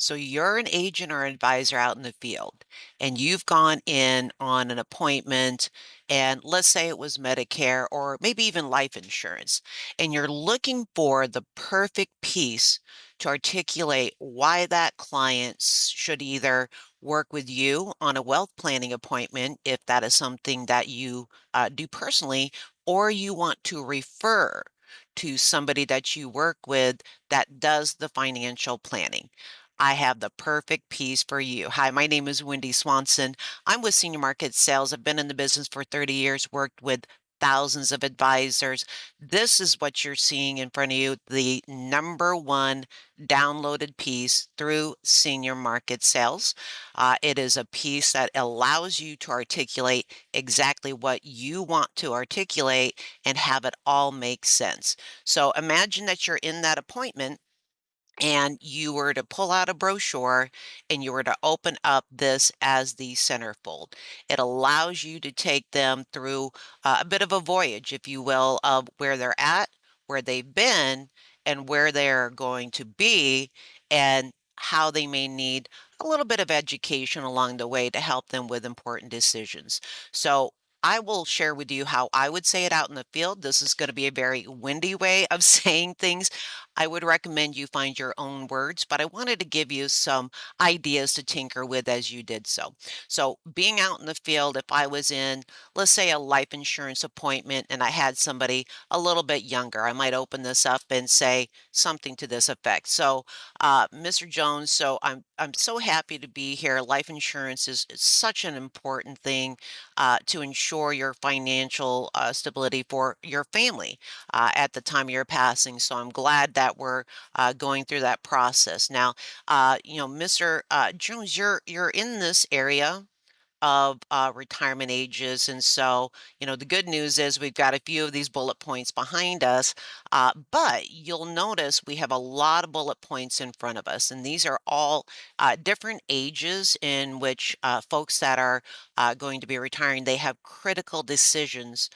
So you're an agent or advisor out in the field, and you've gone in on an appointment, and let's say it was Medicare or maybe even life insurance, and you're looking for the perfect piece to articulate why that client should either work with you on a wealth planning appointment, if that is something that you do personally, or you want to refer to somebody that you work with that does the financial planning. I have the perfect piece for you. Hi, my name is Wendy Swanson. I'm with Senior Market Sales. I've been in the business for 30 years, worked with thousands of advisors. This is what you're seeing in front of you, the number one downloaded piece through Senior Market Sales. It is a piece that allows you to articulate exactly what you want to articulate and have it all make sense. So imagine that you're in that appointment and you were to pull out a brochure and you were to open up this as the centerfold. It allows you to take them through a bit of a voyage, if you will, of where they're at, where they've been, and where they're going to be, and how they may need a little bit of education along the way to help them with important decisions. So I will share with you how I would say it out in the field. This is going to be a very windy way of saying things. I would recommend you find your own words, but I wanted to give you some ideas to tinker with as you did so. So, being out in the field, if I was in, let's say, a life insurance appointment and I had somebody a little bit younger, I might open this up and say something to this effect. So, Mr. Jones, I'm so happy to be here. Life insurance is such an important thing to ensure your financial stability for your family at the time of your passing. So I'm glad that we're going through that process. Now, Mr. Jones, you're in this area of retirement ages. And so, the good news is we've got a few of these bullet points behind us, but you'll notice we have a lot of bullet points in front of us. And these are all different ages in which folks that are going to be retiring, they have critical decisions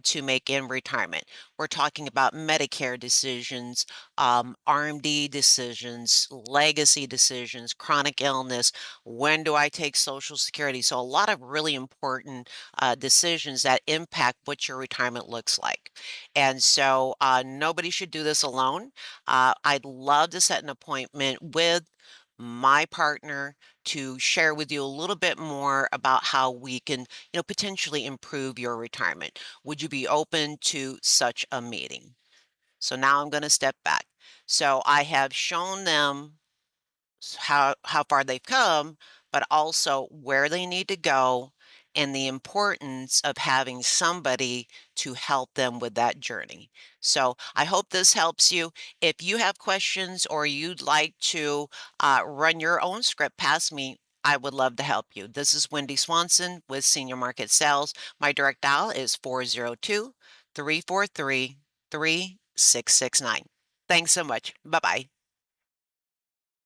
to make in retirement. We're talking about Medicare decisions, RMD decisions, legacy decisions, chronic illness, when do I take Social Security? So, a lot of really important decisions that impact what your retirement looks like. And so, nobody should do this alone. I'd love to set an appointment with my partner to share with you a little bit more about how we can, potentially improve your retirement. Would you be open to such a meeting? So now I'm going to step back. So I have shown them how far they've come, but also where they need to go and the importance of having somebody to help them with that journey. So I hope this helps you. If you have questions or you'd like to run your own script past me, I would love to help you. This is Wendy Swanson with Senior Market Sales. My direct dial is 402 343 3669. Thanks so much. Bye bye.